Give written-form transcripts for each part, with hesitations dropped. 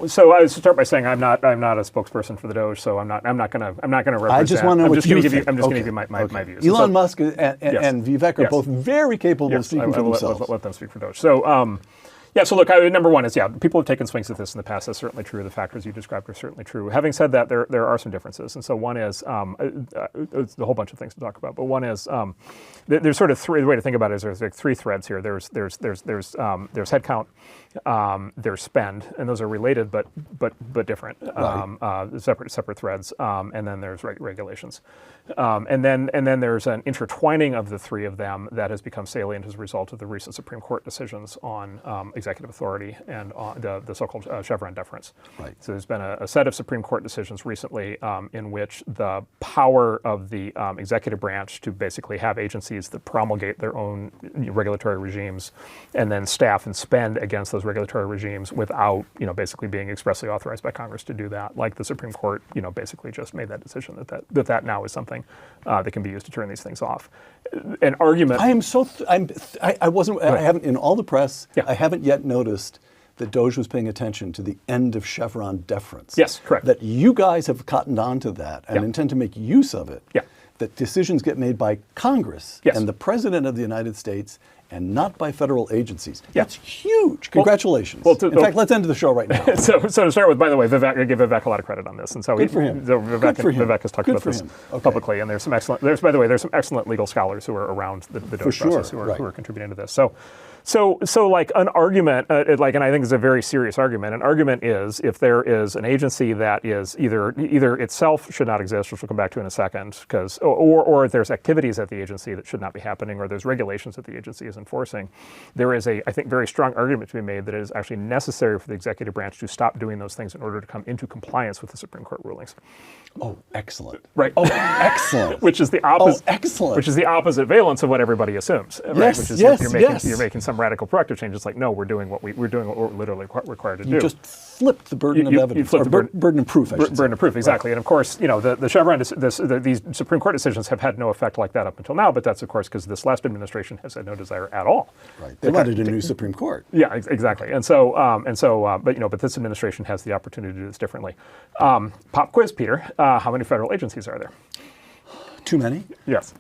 So I would start by saying I'm not a spokesperson for the DOGE, so I'm not going to represent. I just want to know what you think. I'm just going to give you my views. Elon Musk and Vivek are both very capable of speaking for themselves. Let them speak for DOGE. So. Yeah, so look, number one is, people have taken swings at this in the past. That's certainly true. The factors you described are certainly true. Having said that, there are some differences. And so one is, it's a whole bunch of things to talk about, but one is, there's sort of three, the way to think about it is there's like three threads here. There's headcount, there's spend, and those are related but different, separate threads, and then there's regulations. And then there's an intertwining of the three of them that has become salient as a result of the recent Supreme Court decisions on executive authority and on the so-called Chevron deference. Right. So there's been a set of Supreme Court decisions recently in which the power of the executive branch to basically have agencies that promulgate their own regulatory regimes and then staff and spend against those regulatory regimes without, basically being expressly authorized by Congress to do that. Like the Supreme Court, basically just made that decision that now is something that can be used to turn these things off. An argument. I haven't in all the press. Yeah. I haven't yet noticed that DOGE was paying attention to the end of Chevron deference. Yes, correct. That you guys have cottoned on to that and intend to make use of it. Yeah. That decisions get made by Congress and the President of the United States and not by federal agencies. Yeah. That's huge. Congratulations. In fact, let's end the show right now. So to start with, by the way, I give Vivek a lot of credit on this, and so Good for him. Vivek has talked about this Okay. publicly, and there's some excellent legal scholars who are around the DOGE process who are contributing to this. So like an argument, and I think it's a very serious argument. An argument is if there is an agency that is either itself should not exist, which we'll come back to in a second, or there's activities at the agency that should not be happening, or there's regulations that the agency is enforcing, there is I think, very strong argument to be made that it is actually necessary for the executive branch to stop doing those things in order to come into compliance with the Supreme Court rulings. Oh, excellent. Right. Oh, excellent. Which is the opposite. Oh, excellent. Which is the opposite valence of what everybody assumes. Right? Which is you're making some radical corrective change. It's like, no, we're doing what we're literally required to do. You just flipped the burden of evidence. You flipped burden of proof. Burden of proof, exactly. Right. And of course, the Chevron, these Supreme Court decisions have had no effect like that up until now. But that's of course because this last administration has had no desire at all. Right. They wanted a new Supreme Court. Yeah, exactly. But this administration has the opportunity to do this differently. Pop quiz, Peter. How many federal agencies are there? Too many? Yes.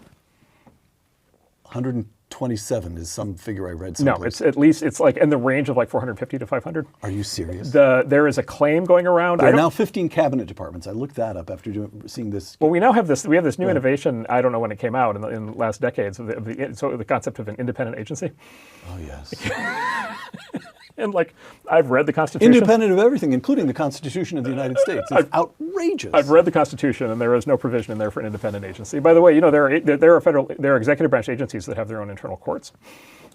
127 is some figure I read someplace. No, it's at least, it's like in the range of like 450 to 500. Are you serious? There is a claim going around. There are now 15 cabinet departments. I looked that up after seeing this. Well, we have this new innovation, I don't know when it came out, in the last decades, so the concept of an independent agency. Oh, yes. And I've read the Constitution. Independent of everything, including the Constitution of the United States. It's outrageous. I've read the Constitution, and there is no provision in there for an independent agency. By the way, there are executive branch agencies that have their own internal courts.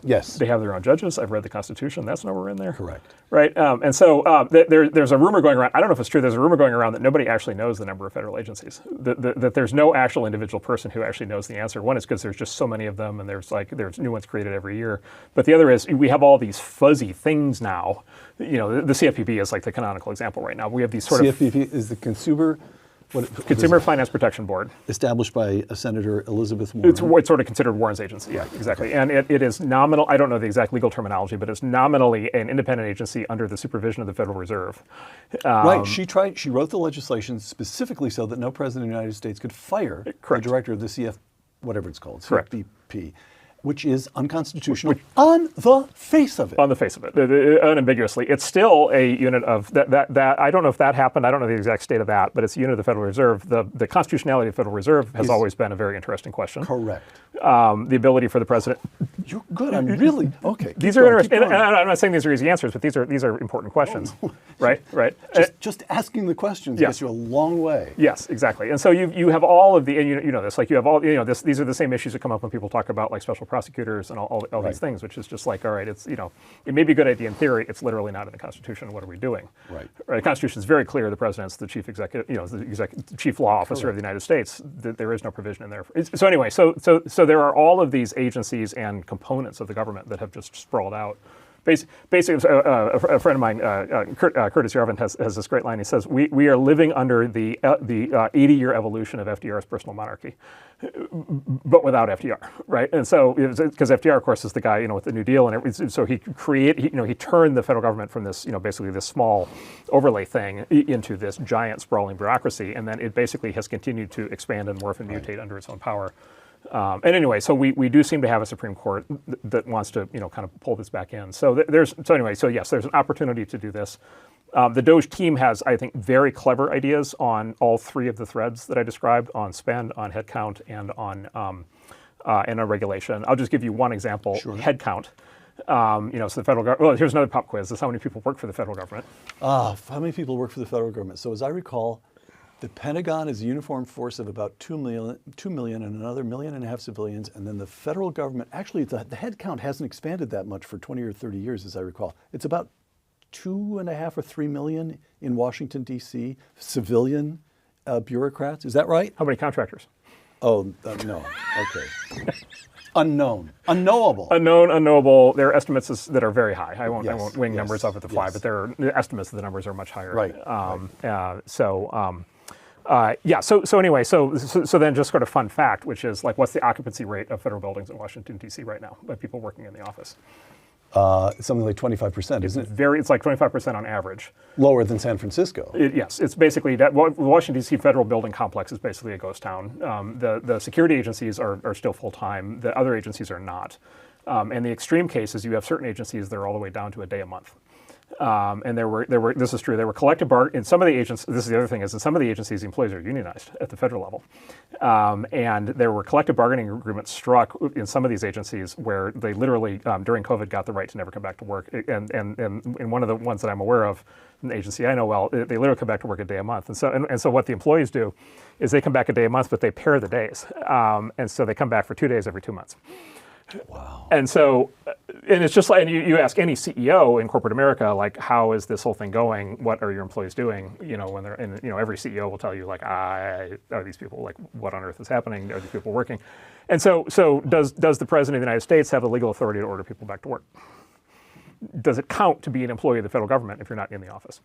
Yes. They have their own judges. I've read the Constitution. That's nowhere in there. Correct. Right. There's a rumor going around. I don't know if it's true. There's a rumor going around that nobody actually knows the number of federal agencies. That there's no actual individual person who actually knows the answer. One is because there's just so many of them, and there's new ones created every year. But the other is we have all these fuzzy things now. The CFPB is like the canonical example right now. We have these sort of CFPB is the Consumer Finance Protection Board, established by Senator Elizabeth Warren. It's sort of considered Warren's agency. Yeah, exactly. Okay. And it is nominal. I don't know the exact legal terminology, but it's nominally an independent agency under the supervision of the Federal Reserve. Right. She wrote the legislation specifically so that no president of the United States could fire the director of the whatever it's called, CFPB. Which is unconstitutional on the face of it. On the face of it, unambiguously. It's still a unit of that. I don't know if that happened. I don't know the exact state of that, but it's a unit of the Federal Reserve. The constitutionality of the Federal Reserve has always been a very interesting question. Correct. The ability for the president. You're good. I'm really okay. These are interesting. And I'm not saying these are easy answers, but these are important questions. Oh, no. Right. Just asking the questions gets you a long way. Yes, exactly. And so you have all of the, and you know this, like you have all, these are the same issues that come up when people talk about like special prosecutors and all these things, which is just like, all right, it's, it may be a good idea in theory, it's literally not in the Constitution. What are we doing? Right. The Constitution is very clear. The president's the chief executive, the chief law officer of the United States. There is no provision in there. So anyway, so there are all of these agencies and components of the government that have just sprawled out Basically, a friend of mine, Curtis Yarvin, has this great line. He says, "We are living under the 80-year evolution of FDR's personal monarchy, but without FDR, right?" And so, because FDR, of course, is the guy, with the New Deal, and so he turned the federal government from this, basically this small overlay thing into this giant sprawling bureaucracy, and then it basically has continued to expand and morph and mutate under its own power. And anyway, so we do seem to have a Supreme Court that wants to, kind of pull this back in. So yes, there's an opportunity to do this. The DOGE team has, I think, very clever ideas on all three of the threads that I described: on spend, on headcount, and on regulation. I'll just give you one example: headcount. So the federal government. Well, here's another pop quiz: is how many people work for the federal government? How many people work for the federal government? So as I recall, the Pentagon is a uniformed force of about 2 million and another 1.5 million civilians. And then the federal government, actually the head count hasn't expanded that much for 20 or 30 years, as I recall. It's about 2.5 or 3 million in Washington, D.C., civilian bureaucrats. Is that right? How many contractors? Oh, no. Okay. Unknown. Unknowable. Unknown, unknowable. There are estimates that are very high. I won't wing numbers off at the fly, but there are estimates that the numbers are much higher. Right. So anyway, so then just sort of fun fact, which is like, what's the occupancy rate of federal buildings in Washington, D.C. right now by people working in the office? Something like 25%, isn't it? It's like 25% on average. Lower than San Francisco. Yes, it's basically that. The Washington, D.C. federal building complex is basically a ghost town. The security agencies are still full-time. The other agencies are not. And the extreme cases, you have certain agencies that are all the way down to a day a month. And there were this is true. There were collective in some of the agencies. This is the other thing, is in some of the agencies, the employees are unionized at the federal level, and there were collective bargaining agreements struck in some of these agencies where they literally during COVID got the right to never come back to work. And in one of the ones that I'm aware of, an agency I know well, they literally come back to work a day a month. And so what the employees do is they come back a day a month, but they pair the days, and so they come back for 2 days every 2 months. Wow. And so, and it's just like, and you ask any CEO in corporate America, like, how is this whole thing going? What are your employees doing? When they're in, every CEO will tell you, like, are these people, like, what on earth is happening? Are these people working? And so does the President of the United States have the legal authority to order people back to work? Does it count to be an employee of the federal government if you're not in the office?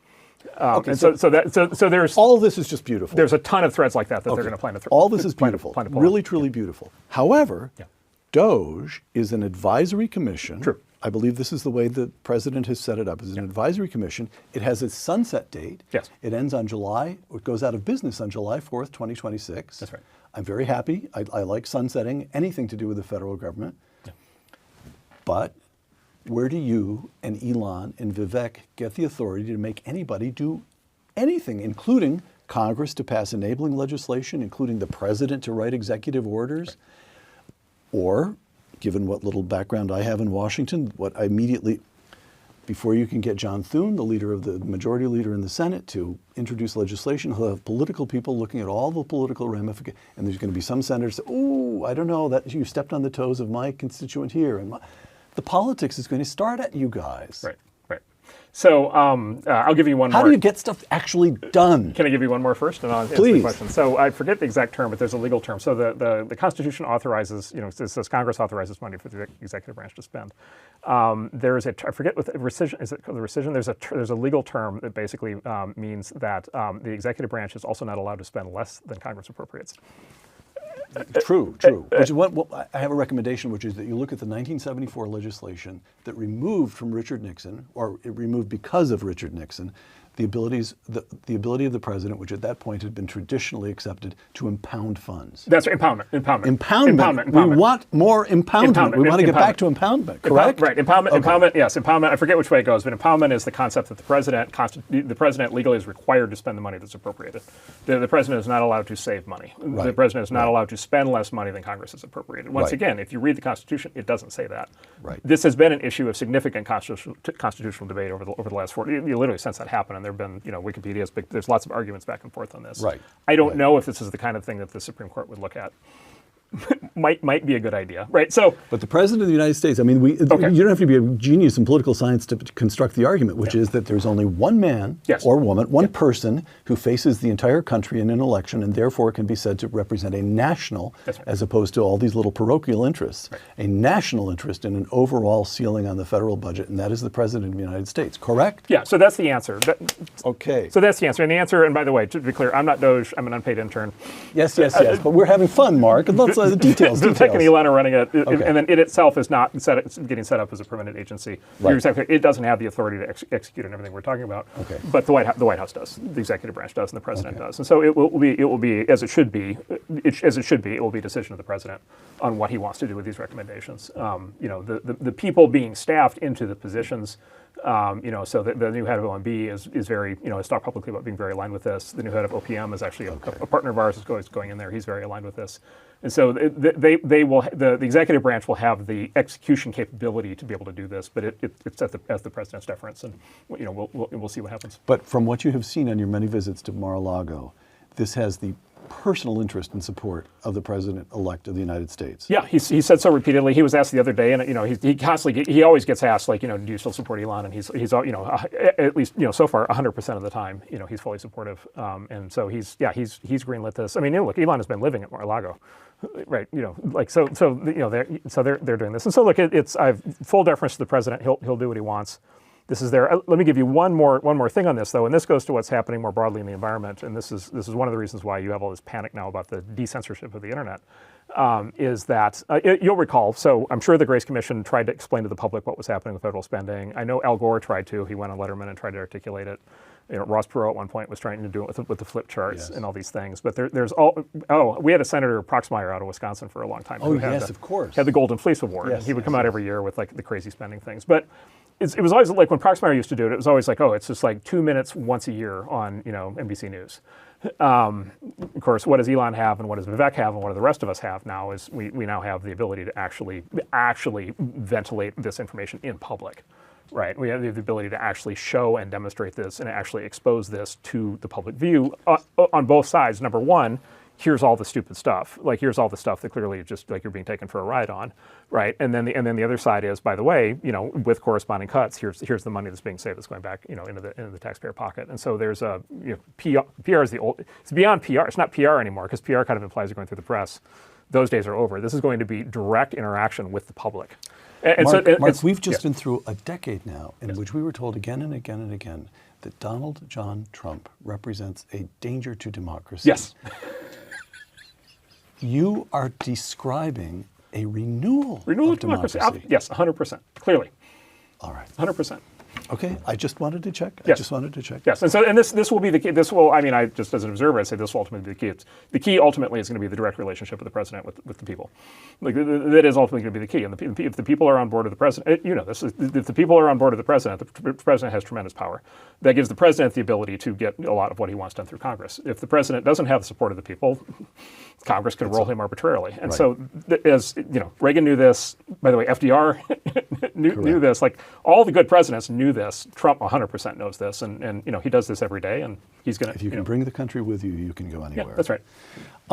Okay, and so there's all of this is just beautiful. There's a ton of threads like that they're going to plan to. All this is beautiful, really, truly beautiful. However. Yeah. DOGE is an advisory commission. True. I believe this is the way the president has set it up, as an advisory commission. It has its sunset date. Yes. It ends on it goes out of business on July 4th, 2026. That's right. I'm very happy. I like sunsetting anything to do with the federal government. Yeah. But where do you and Elon and Vivek get the authority to make anybody do anything, including Congress to pass enabling legislation, including the president to write executive orders? Right. Or, given what little background I have in Washington, what I immediately, before you can get John Thune, the majority leader in the Senate, to introduce legislation, he'll have political people looking at all the political ramifications, and there's going to be some senators say, "Oh, I don't know, that you stepped on the toes of my constituent here," and the politics is going to start at you guys. Right. So I'll give you one more. How do you get stuff actually done? Can I give you one more first, and I'll answer the question? So I forget the exact term, but there's a legal term. So the Constitution authorizes, it says Congress authorizes money for the executive branch to spend. There's I forget what rescission, is it called the rescission? There's a legal term that basically means that the executive branch is also not allowed to spend less than Congress appropriates. True. Which is what I have a recommendation, which is that you look at the 1974 legislation that removed from Richard Nixon, or it removed because of Richard Nixon, the ability of the president, which at that point had been traditionally accepted, to impound funds. That's right, impoundment. We want more impoundment. We want to get back to impoundment, correct? Right, impoundment, yes, impoundment. I forget which way it goes, but impoundment is the concept that the president legally is required to spend the money that's appropriated. The president is not allowed to save money. Right. The president is not allowed to spend less money than Congress has appropriated. Once again, if you read the Constitution, it doesn't say that. Right. This has been an issue of significant constitutional debate over the last 40 years, literally since that happened. And there have been, Wikipedia's big, there's lots of arguments back and forth on this. Right. I don't know if this is the kind of thing that the Supreme Court would look at. might be a good idea, right? So, but the president of the United States, I mean, you don't have to be a genius in political science to construct the argument, which is that there's only one man or woman, one person who faces the entire country in an election, and therefore can be said to represent a national, as opposed to all these little parochial interests, a national interest in an overall ceiling on the federal budget, and that is the president of the United States. Correct? Yeah. So that's the answer. Okay. So that's the answer, and the answer. And by the way, to be clear, I'm not DOGE. I'm an unpaid intern. Yes. But we're having fun, Mark. And let's the details. Vivek and Elon are running it, and then it itself is not getting set up as a permanent agency. You're exactly. It doesn't have the authority to execute on everything we're talking about. Okay. But the White House does, the executive branch does, and the president does, and so it will be as it should be. It will be a decision of the president on what he wants to do with these recommendations. The people being staffed into the positions. So the new head of OMB is very, has talked publicly about being very aligned with this. The new head of OPM is actually a partner of ours is going in there. He's very aligned with this. And so the executive branch will have the execution capability to be able to do this, but it's at the president's deference, and we'll see what happens. But from what you have seen on your many visits to Mar-a-Lago, this has the personal interest and support of the president-elect of the United States. Yeah, he said so repeatedly. He was asked the other day, and he always gets asked, like, do you still support Elon? And he's at least so far 100% of the time, he's fully supportive. And so he's greenlit this. I mean, look, Elon has been living at Mar-a-Lago, right? They're doing this. And so look, I've full deference to the president. He'll do what he wants. This is there. Let me give you one more thing on this, though, and this goes to what's happening more broadly in the environment. And this is one of the reasons why you have all this panic now about the decensorship of the internet. Is that you'll recall? So I'm sure the Grace Commission tried to explain to the public what was happening with federal spending. I know Al Gore tried to. He went on Letterman and tried to articulate it. Ross Perot at one point was trying to do it with the flip charts and all these things. But we had a Senator Proxmire out of Wisconsin for a long time. Of course. Had the Golden Fleece Award. Yes, he would come out every year with like the crazy spending things. But it was always like when Proxmire used to do it, it was always like, it's just like 2 minutes once a year on NBC News. Of course, what does Elon have and what does Vivek have and what do the rest of us have now is we now have the ability to actually ventilate this information in public. Right, we have the ability to actually show and demonstrate this and actually expose this to the public view on both sides. Number one, here's all the stupid stuff. Like, here's all the stuff that clearly just like you're being taken for a ride on, right? And then the other side is, by the way, with corresponding cuts, here's the money that's being saved that's going back, into the taxpayer pocket. And so there's PR is it's beyond PR. It's not PR anymore because PR kind of implies you're going through the press. Those days are over. This is going to be direct interaction with the public. And Mark, we've just been through a decade now in which we were told again and again and again that Donald John Trump represents a danger to democracy. Yes. You are describing a renewal of democracy. Yes, 100%, clearly. All right. 100%. Okay, I just wanted to check. Yes. Yes, and this will be the key. I just as an observer, I say this will ultimately be the key. The key ultimately is going to be the direct relationship of the president with the people. Like that is ultimately going to be the key. And if the people are on board with the president, if the people are on board with the president has tremendous power. That gives the president the ability to get a lot of what he wants done through Congress. If the president doesn't have the support of the people, Congress can roll him arbitrarily. And so, as Reagan knew this. By the way, FDR knew this. Like all the good presidents knew this. Trump 100% knows this, and he does this every day, and he's going to. If you can bring the country with you, you can go anywhere. Yeah, that's right.